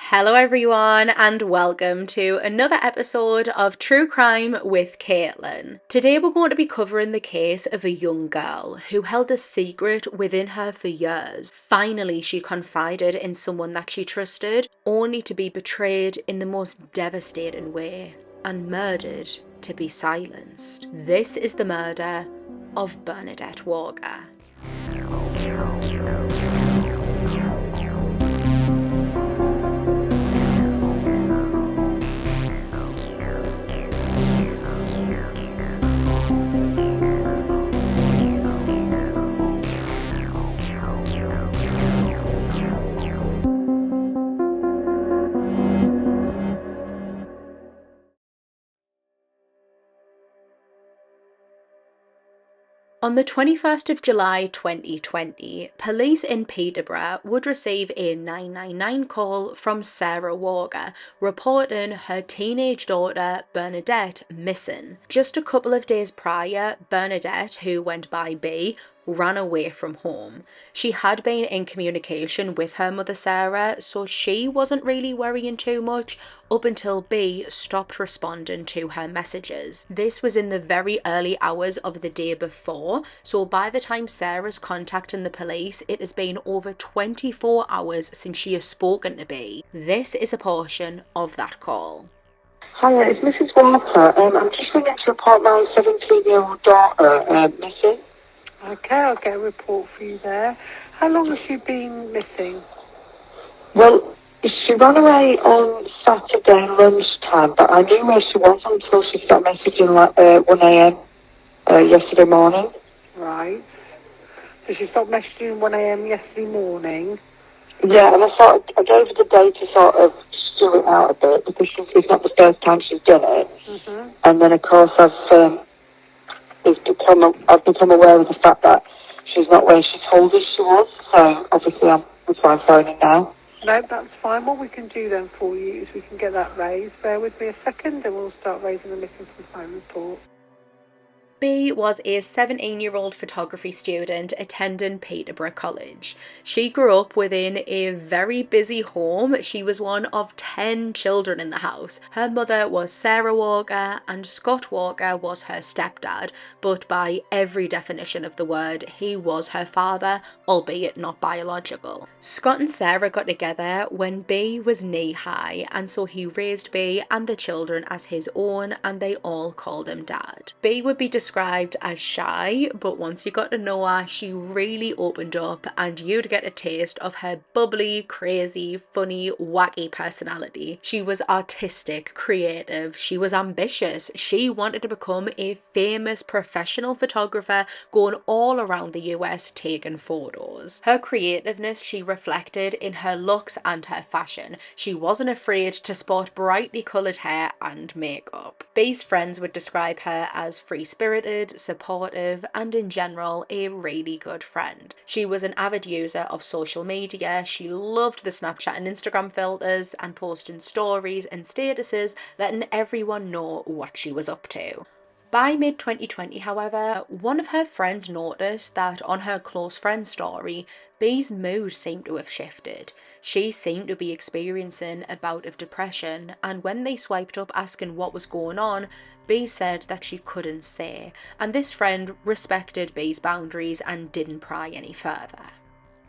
Hello everyone and welcome to another episode of True Crime with Caitlyn. Today we're going to be covering the case of a young girl who held a secret within her for years. Finally she confided in someone that she trusted, only to be betrayed in the most devastating way and murdered to be silenced. This is the murder of Bernadette Walker. On the 21st of July 2020, police in Peterborough would receive a 999 call from Sarah Walker reporting her teenage daughter Bernadette missing. Just a couple of days prior, Bernadette, who went by B, ran away from home. She had been in communication with her mother Sarah, so she wasn't really worrying too much up until B stopped responding to her messages. This was in the very early hours of the day before, so by the time Sarah's contacting the police, it has been over 24 hours since she has spoken to B. This is a portion of that call. Hiya, it's Mrs. Walker. I'm just ringing to report my 17-year-old daughter missing. Okay, I'll get a report for you there. How long has she been missing? Well, she ran away on Saturday lunchtime, but I knew where she was until she started messaging like 1 a.m. Yesterday morning. Right. So she stopped messaging 1 a.m. yesterday morning? Yeah, and I gave her the day to sort of stew it out a bit because it's not the first time she's done it. Mm-hmm. And then, of course, I've become aware of the fact that she's not where she told us she was, so obviously I'm trying phoning now. No, that's fine. What we can do then for you is we can get that raised. Bear with me a second and we'll start raising the missing from home report. B was a 17-year-old photography student attending Peterborough College. She grew up within a very busy home. She was one of 10 children in the house. Her mother was Sarah Walker and Scott Walker was her stepdad, but by every definition of the word, he was her father, albeit not biological. Scott and Sarah got together when B was knee-high, and so he raised B and the children as his own, and they all called him Dad. B would be described as shy, but once you got to know her, she really opened up and you'd get a taste of her bubbly, crazy, funny, wacky personality. She was artistic, creative, she was ambitious, she wanted to become a famous professional photographer going all around the US taking photos. Her creativeness she reflected in her looks and her fashion. She wasn't afraid to sport brightly coloured hair and makeup. B's friends would describe her as free-spirited, supportive, and in general a really good friend. She was an avid user of social media. She loved the Snapchat and Instagram filters and posting stories and statuses, letting everyone know what she was up to. By mid-2020, however, one of her friends noticed that on her close friend story, B's mood seemed to have shifted. She seemed to be experiencing a bout of depression, and when they swiped up asking what was going on, B said that she couldn't say, and this friend respected B's boundaries and didn't pry any further.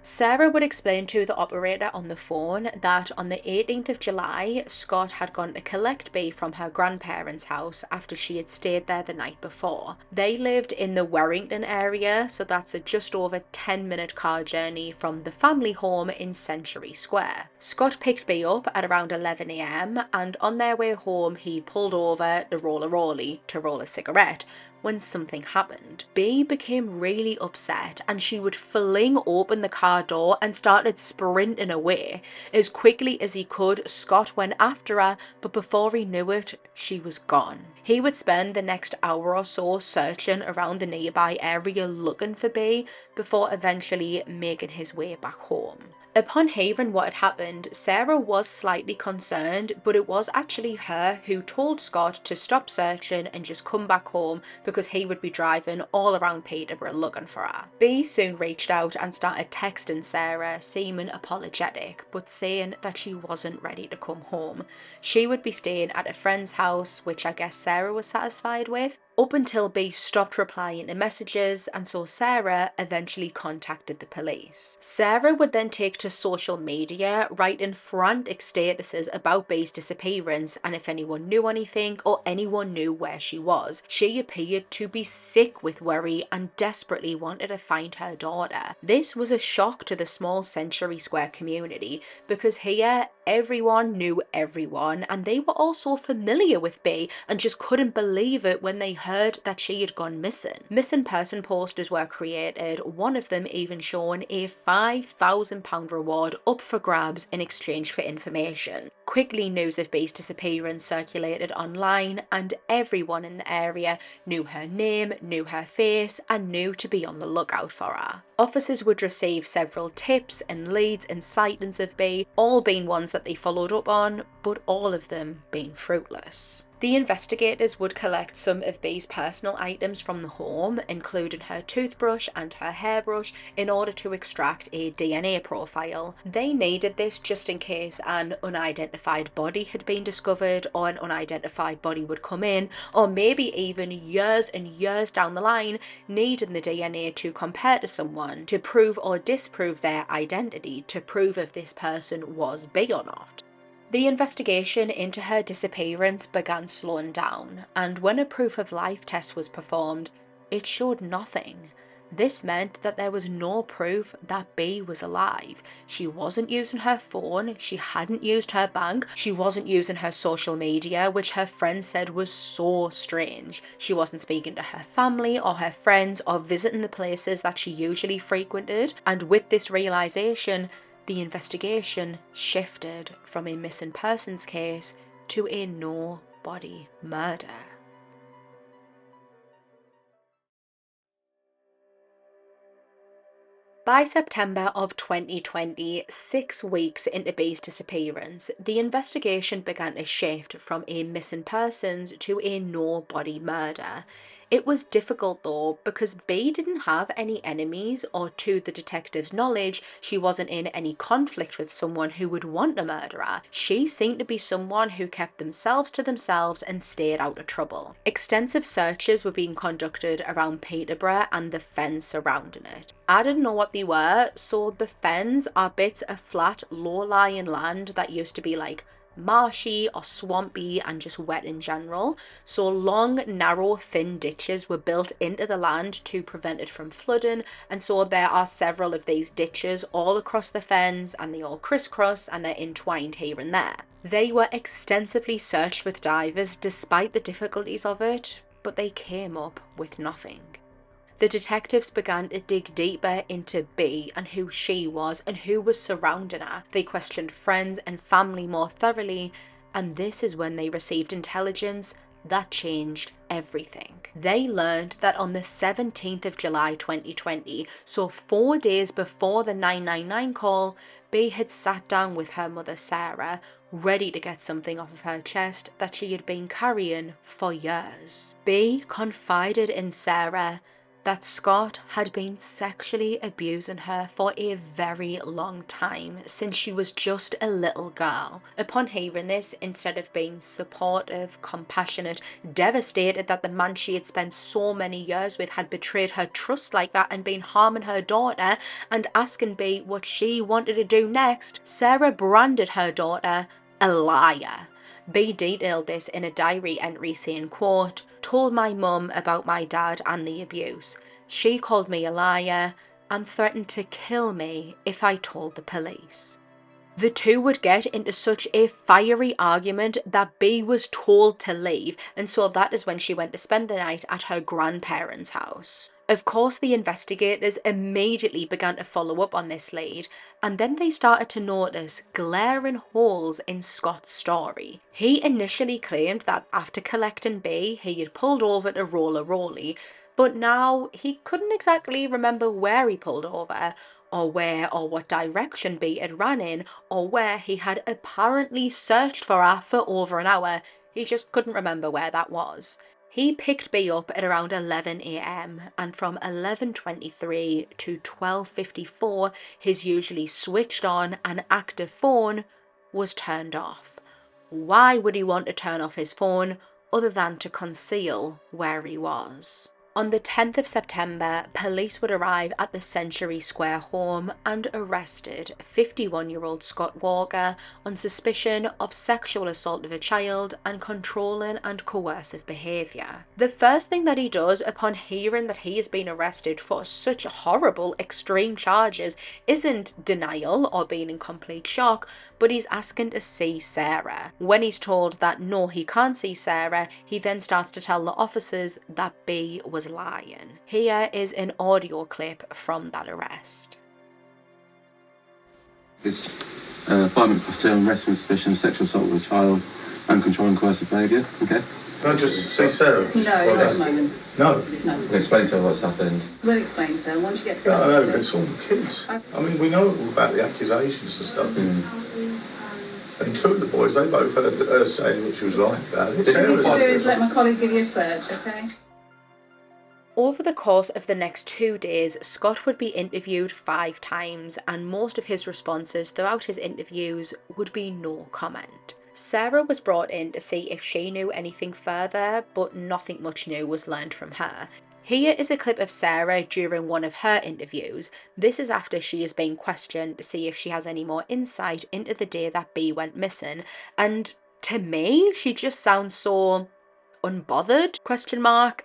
Sarah would explain to the operator on the phone that on the 18th of July, Scott had gone to collect B from her grandparents' house after she had stayed there the night before. They lived in the Warrington area, so that's a just over 10-minute car journey from the family home in Century Square. Scott picked B up at around 11 a.m. and on their way home he pulled over to roll a rollie to roll a cigarette, when something happened. B became really upset and she would fling open the car door and started sprinting away. As quickly as he could, Scott went after her, but before he knew it, she was gone. He would spend the next hour or so searching around the nearby area looking for B before eventually making his way back home. Upon hearing what had happened, Sarah was slightly concerned, but it was actually her who told Scott to stop searching and just come back home because he would be driving all around Peterborough looking for her. B soon reached out and started texting Sarah, seeming apologetic, but saying that she wasn't ready to come home. She would be staying at a friend's house, which I guess Sarah was satisfied with, up until B stopped replying to messages, and so Sarah eventually contacted the police. Sarah would then take to social media, writing frantic statuses about B's disappearance and if anyone knew anything or anyone knew where she was. She appeared to be sick with worry and desperately wanted to find her daughter. This was a shock to the small Century Square community because here everyone knew everyone and they were also familiar with B and just couldn't believe it when they heard that she had gone missing. Missing person posters were created, one of them even showing a £5,000 reward up for grabs in exchange for information. Quickly, news of B's disappearance circulated online and everyone in the area knew her name, knew her face and knew to be on the lookout for her. Officers would receive several tips and leads and sightings of B, all being ones that they followed up on, but all of them being fruitless. The investigators would collect some of B's personal items from the home, including her toothbrush and her hairbrush, in order to extract a DNA profile. They needed this just in case an unidentified body had been discovered or an unidentified body would come in, or maybe even years and years down the line, needing the DNA to compare to someone to prove or disprove their identity, to prove if this person was B or not. The investigation into her disappearance began slowing down, and when a proof of life test was performed, it showed nothing. This meant that there was no proof that B was alive. She wasn't using her phone, she hadn't used her bank, she wasn't using her social media, which her friends said was so strange. She wasn't speaking to her family or her friends or visiting the places that she usually frequented, and with this realization, the investigation shifted from a missing persons case to a no-body murder. By September of 2020, 6 weeks into B's disappearance, the investigation began to shift from a missing persons to a no-body murder. It was difficult though because B didn't have any enemies, or to the detective's knowledge, she wasn't in any conflict with someone who would want to murder her. She seemed to be someone who kept themselves to themselves and stayed out of trouble. Extensive searches were being conducted around Peterborough and the fens surrounding it. I didn't know what they were, so the fens are bits of flat, low-lying land that used to be like marshy or swampy and just wet in general. So long, narrow, thin ditches were built into the land to prevent it from flooding, and so there are several of these ditches all across the fens and they all crisscross and they're entwined here and there. They were extensively searched with divers despite the difficulties of it, but they came up with nothing. The detectives began to dig deeper into B and who she was and who was surrounding her. They questioned friends and family more thoroughly, and this is when they received intelligence that changed everything. They learned that on the 17th of July 2020, so 4 days before the 999 call, B had sat down with her mother Sarah, ready to get something off of her chest that she had been carrying for years. B confided in Sarah that Scott had been sexually abusing her for a very long time, since she was just a little girl. Upon hearing this, instead of being supportive, compassionate, devastated that the man she had spent so many years with had betrayed her trust like that and been harming her daughter, and asking B what she wanted to do next, Sarah branded her daughter a liar. B detailed this in a diary entry saying, quote, "Told my mum about my dad and the abuse. She called me a liar and threatened to kill me if I told the police." The two would get into such a fiery argument that B was told to leave, and so that is when she went to spend the night at her grandparents' house. Of course, the investigators immediately began to follow up on this lead, and then they started to notice glaring holes in Scott's story. He initially claimed that after collecting B, he had pulled over to roll a rollie, but now he couldn't exactly remember where he pulled over, or where or what direction B had ran in, or where he had apparently searched for her for over an hour. He just couldn't remember where that was. He picked B up at around 11 a.m. and from 11:23 to 12:54 his usually switched on and active phone was turned off. Why would he want to turn off his phone other than to conceal where he was? On the 10th of September, police would arrive at the Century Square home and arrested 51-year-old Scott Walker on suspicion of sexual assault of a child and controlling and coercive behaviour. The first thing that he does upon hearing that he has been arrested for such horrible, extreme charges isn't denial or being in complete shock, but he's asking to see Sarah. When he's told that no, he can't see Sarah, he then starts to tell the officers that B was lying. Here is an audio clip from that arrest. It's 5 minutes past 2, I'm arrested with suspicion of sexual assault of a child and controlling coercive behaviour, okay? Can I just see Sarah? No, not at the moment. No? No. Explain to her what's happened. We'll explain to her once you get to No, it's all the kids. I mean, we know all about the accusations and stuff. And 2 of the boys, they both heard her saying what she was lying about it. What you need to do is let my colleague give you a search, okay? Over the course of the next 2 days, Scott would be interviewed 5 times, and most of his responses throughout his interviews would be no comment. Sarah was brought in to see if she knew anything further, but nothing much new was learned from her. Here is a clip of Sarah during one of her interviews. This is after she is being questioned to see if she has any more insight into the day that B went missing, and to me, she just sounds so unbothered, ?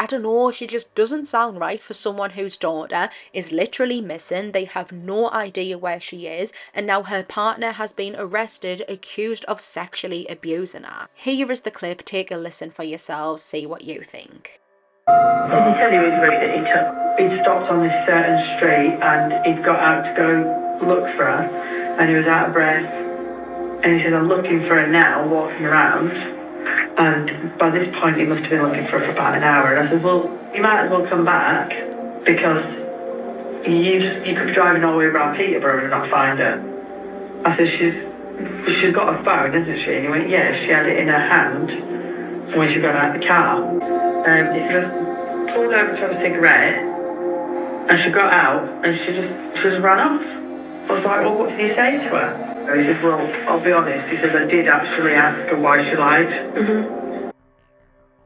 I don't know, she just doesn't sound right for someone whose daughter is literally missing. They have no idea where she is, and now her partner has been arrested, accused of sexually abusing her. Here is the clip, take a listen for yourselves, see what you think. Did he tell you his route that he took? He'd stopped on this certain street and he'd got out to go look for her, and he was out of breath, and he says, I'm looking for her now, walking around. And by this point, he must have been looking for her for about an hour. And I said, well, you might as well come back, because you could be driving all the way around Peterborough and not find her. I said, she's got a phone, hasn't she? And he went, yeah, she had it in her hand when she got out of the car. He said, I pulled over to have a cigarette, and she got out, and she just ran off. I was like, well, what did you say to her? And he said, well, I'll be honest. He says, I did actually ask her why she lied.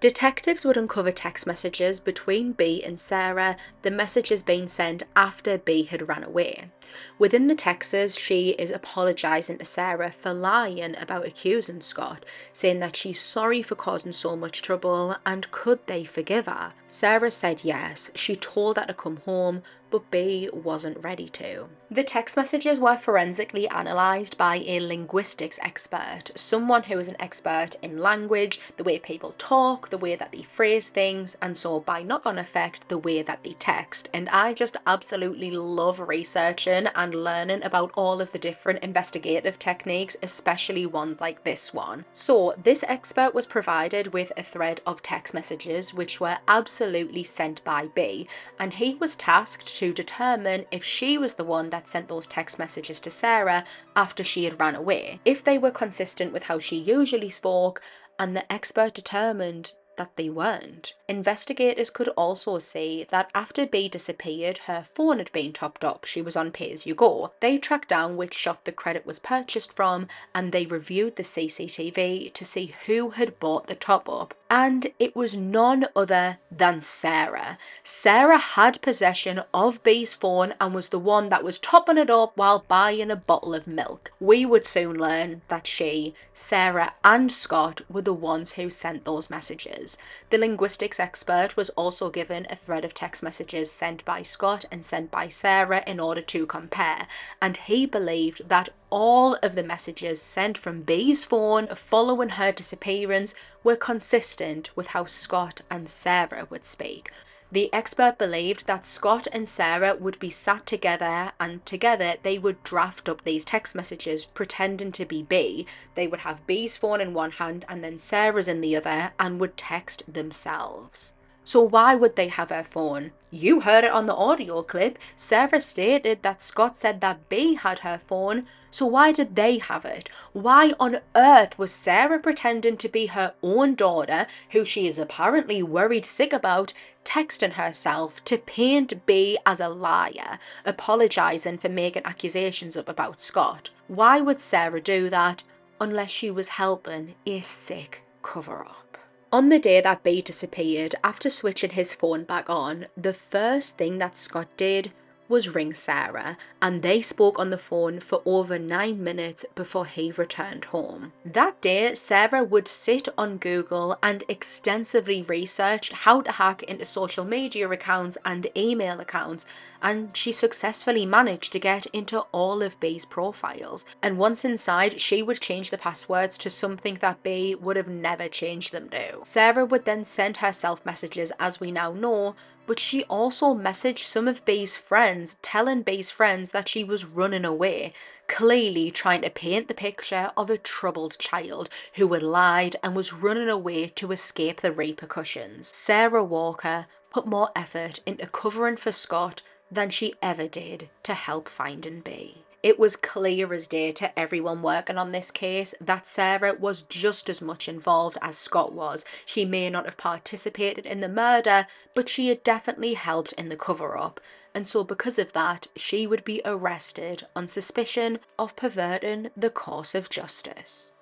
Detectives would uncover text messages between B and Sarah, the messages being sent after B had ran away. Within the texts, she is apologising to Sarah for lying about accusing Scott, saying that she's sorry for causing so much trouble and could they forgive her. Sarah said yes, she told her to come home, but B wasn't ready to. The text messages were forensically analysed by a linguistics expert, someone who is an expert in language, the way people talk, the way that they phrase things, and so by knock-on effect, the way that they text. And I just absolutely love researching and learning about all of the different investigative techniques, especially ones like this one. So this expert was provided with a thread of text messages which were absolutely sent by B, and he was tasked to determine if she was the one that sent those text messages to Sarah after she had ran away, if they were consistent with how she usually spoke, and the expert determined that they weren't. Investigators could also see that after B disappeared, her phone had been topped up. She was on pay-as-you-go. They tracked down which shop the credit was purchased from, and they reviewed the CCTV to see who had bought the top-up. And it was none other than Sarah. Sarah had possession of B's phone and was the one that was topping it up while buying a bottle of milk. We would soon learn that she, Sarah and Scott were the ones who sent those messages. The linguistics expert was also given a thread of text messages sent by Scott and sent by Sarah in order to compare, and he believed that all of the messages sent from B's phone following her disappearance were consistent with how Scott and Sarah would speak. The expert believed that Scott and Sarah would be sat together, and together they would draft up these text messages pretending to be B. They would have B's phone in one hand and then Sarah's in the other and would text themselves. So why would they have her phone? You heard it on the audio clip. Sarah stated that Scott said that B had her phone, so why did they have it? Why on earth was Sarah pretending to be her own daughter, who she is apparently worried sick about, texting herself to paint B as a liar, apologising for making accusations up about Scott? Why would Sarah do that unless she was helping a sick cover-up? On the day that B disappeared, after switching his phone back on, the first thing that Scott did was ring Sarah, and they spoke on the phone for over 9 minutes before he returned home. That day, Sarah would sit on Google and extensively researched how to hack into social media accounts and email accounts, and she successfully managed to get into all of B's profiles. And once inside, she would change the passwords to something that B would have never changed them to. Sarah would then send herself messages, as we now know, but she also messaged some of B's friends, telling B's friends that she was running away, clearly trying to paint the picture of a troubled child who had lied and was running away to escape the repercussions. Sarah Walker put more effort into covering for Scott than she ever did to help finding B. It was clear as day to everyone working on this case that Sarah was just as much involved as Scott was. She may not have participated in the murder, but she had definitely helped in the cover-up. And so because of that, she would be arrested on suspicion of perverting the course of justice.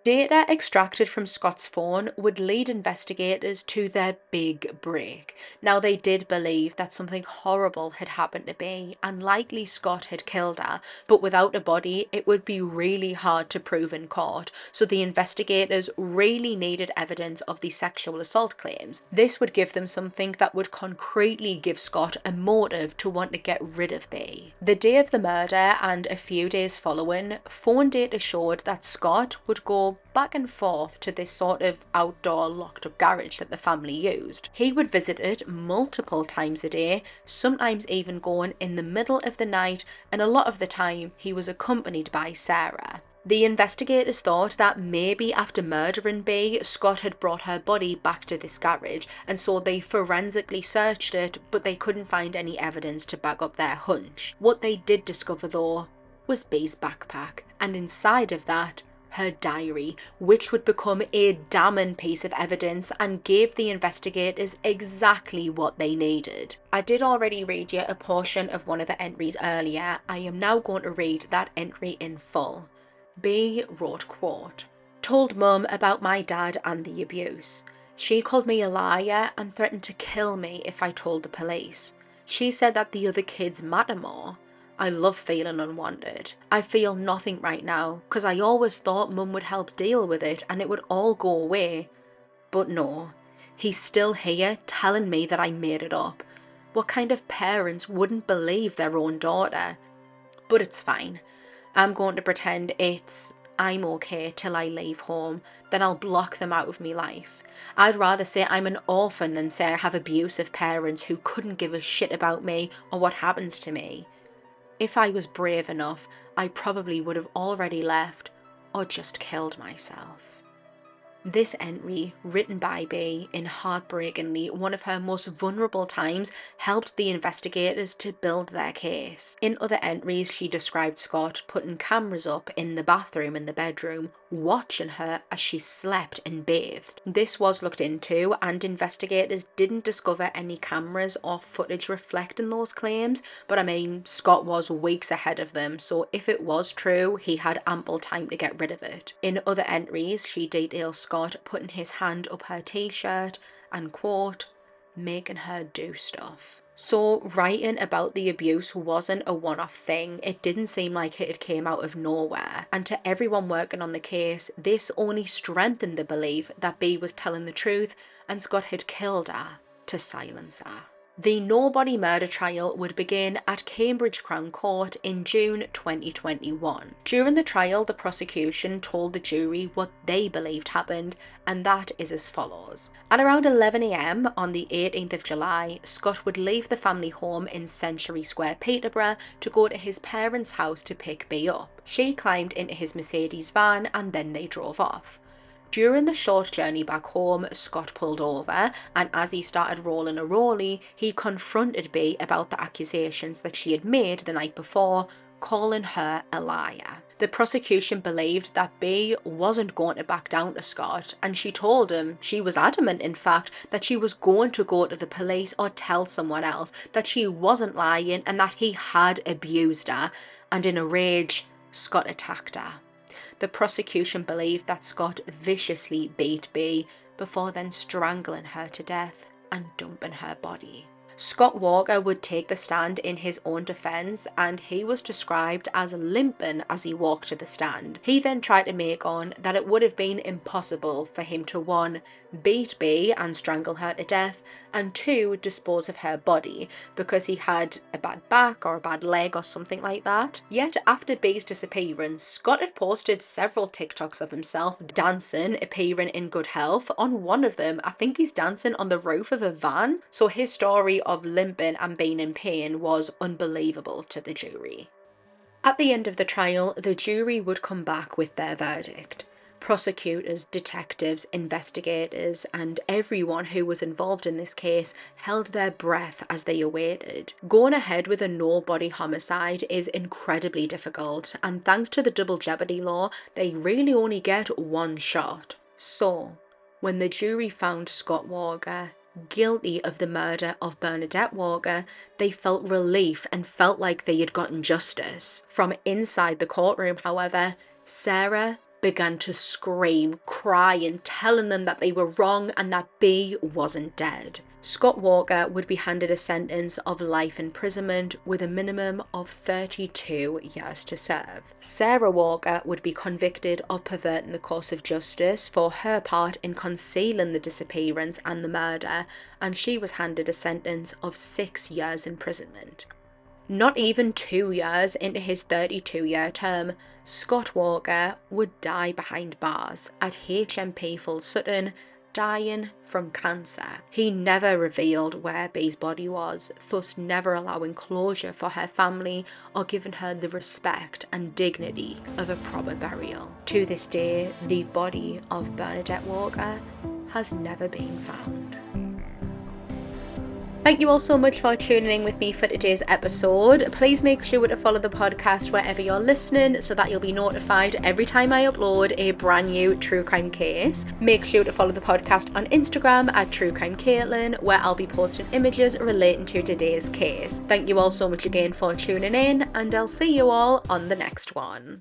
Data extracted from Scott's phone would lead investigators to their big break. Now, they did believe that something horrible had happened to B, and likely Scott had killed her, but without a body, it would be really hard to prove in court, so the investigators really needed evidence of the sexual assault claims. This would give them something that would concretely give Scott a motive to want to get rid of B. The day of the murder and a few days following, phone data showed that Scott would go back and forth to this sort of outdoor locked up garage that the family used. He would visit it multiple times a day, sometimes even going in the middle of the night, and a lot of the time he was accompanied by Sarah. The investigators thought that maybe after murdering B, Scott had brought her body back to this garage, and so they forensically searched it, but they couldn't find any evidence to back up their hunch. What they did discover though was B's backpack, and inside of that, her diary, which would become a damning piece of evidence and gave the investigators exactly what they needed. I did already read you a portion of one of the entries earlier. I am now going to read that entry in full. B wrote, quote, "Told Mum about my dad and the abuse. She called me a liar and threatened to kill me if I told the police. She said that the other kids matter more. I love feeling unwanted. I feel nothing right now because I always thought Mum would help deal with it and it would all go away. But no, he's still here telling me that I made it up. What kind of parents wouldn't believe their own daughter? But it's fine. I'm going to pretend I'm okay till I leave home, then I'll block them out of my life. I'd rather say I'm an orphan than say I have abusive parents who couldn't give a shit about me or what happens to me. If I was brave enough, I probably would have already left or just killed myself." This entry, written by B in heartbreakingly one of her most vulnerable times, helped the investigators to build their case. In other entries, she described Scott putting cameras up in the bathroom and the bedroom, watching her as she slept and bathed. This was looked into, and investigators didn't discover any cameras or footage reflecting those claims, but I mean, Scott was weeks ahead of them, so if it was true, he had ample time to get rid of it. In other entries, she details Scott putting his hand up her t-shirt and, quote, "making her do stuff." So writing about the abuse wasn't a one-off thing. It didn't seem like it had came out of nowhere. And to everyone working on the case, this only strengthened the belief that B was telling the truth and Scott had killed her to silence her. The nobody murder trial would begin at Cambridge Crown Court in June 2021. During the trial, the prosecution told the jury what they believed happened, and that is as follows. At around 11 AM on the 18th of July, Scott would leave the family home in Century Square, Peterborough, to go to his parents' house to pick B up. She climbed into his Mercedes van and then they drove off. During the short journey back home, Scott pulled over, and as he started rolling a rollie, he confronted B about the accusations that she had made the night before, calling her a liar. The prosecution believed that B wasn't going to back down to Scott, and she told him, she was adamant in fact, that she was going to go to the police or tell someone else that she wasn't lying and that he had abused her, and in a rage, Scott attacked her. The prosecution believed that Scott viciously beat B before then strangling her to death and dumping her body. Scott Walker would take the stand in his own defence, and he was described as limping as he walked to the stand. He then tried to make on that it would have been impossible for him to 1. Beat B and strangle her to death, and 2. Dispose of her body, because he had a bad back or a bad leg or something like that. Yet after B's disappearance, Scott had posted several TikToks of himself dancing, appearing in good health. On one of them, I think he's dancing on the roof of a van, so his story of limping and being in pain was unbelievable to the jury. At the end of the trial, the jury would come back with their verdict. Prosecutors, detectives, investigators, and everyone who was involved in this case held their breath as they awaited. Going ahead with a no-body homicide is incredibly difficult, and thanks to the double jeopardy law, they really only get one shot. So, when the jury found Scott Walker guilty of the murder of Bernadette Walker, they felt relief and felt like they had gotten justice. From inside the courtroom, however, Sarah began to scream, cry, and telling them that they were wrong and that B wasn't dead. Scott Walker would be handed a sentence of life imprisonment with a minimum of 32 years to serve. Sarah Walker would be convicted of perverting the course of justice for her part in concealing the disappearance and the murder, and she was handed a sentence of 6 years imprisonment. Not even 2 years into his 32-year term, Scott Walker would die behind bars at HMP Full Sutton, dying from cancer. He never revealed where B's body was, thus never allowing closure for her family or giving her the respect and dignity of a proper burial. To this day, the body of Bernadette Walker has never been found. Thank you all so much for tuning in with me for today's episode. Please make sure to follow the podcast wherever you're listening so that you'll be notified every time I upload a brand new true crime case. Make sure to follow the podcast on Instagram at TrueCrimeCaitlyn, where I'll be posting images relating to today's case. Thank you all so much again for tuning in, and I'll see you all on the next one.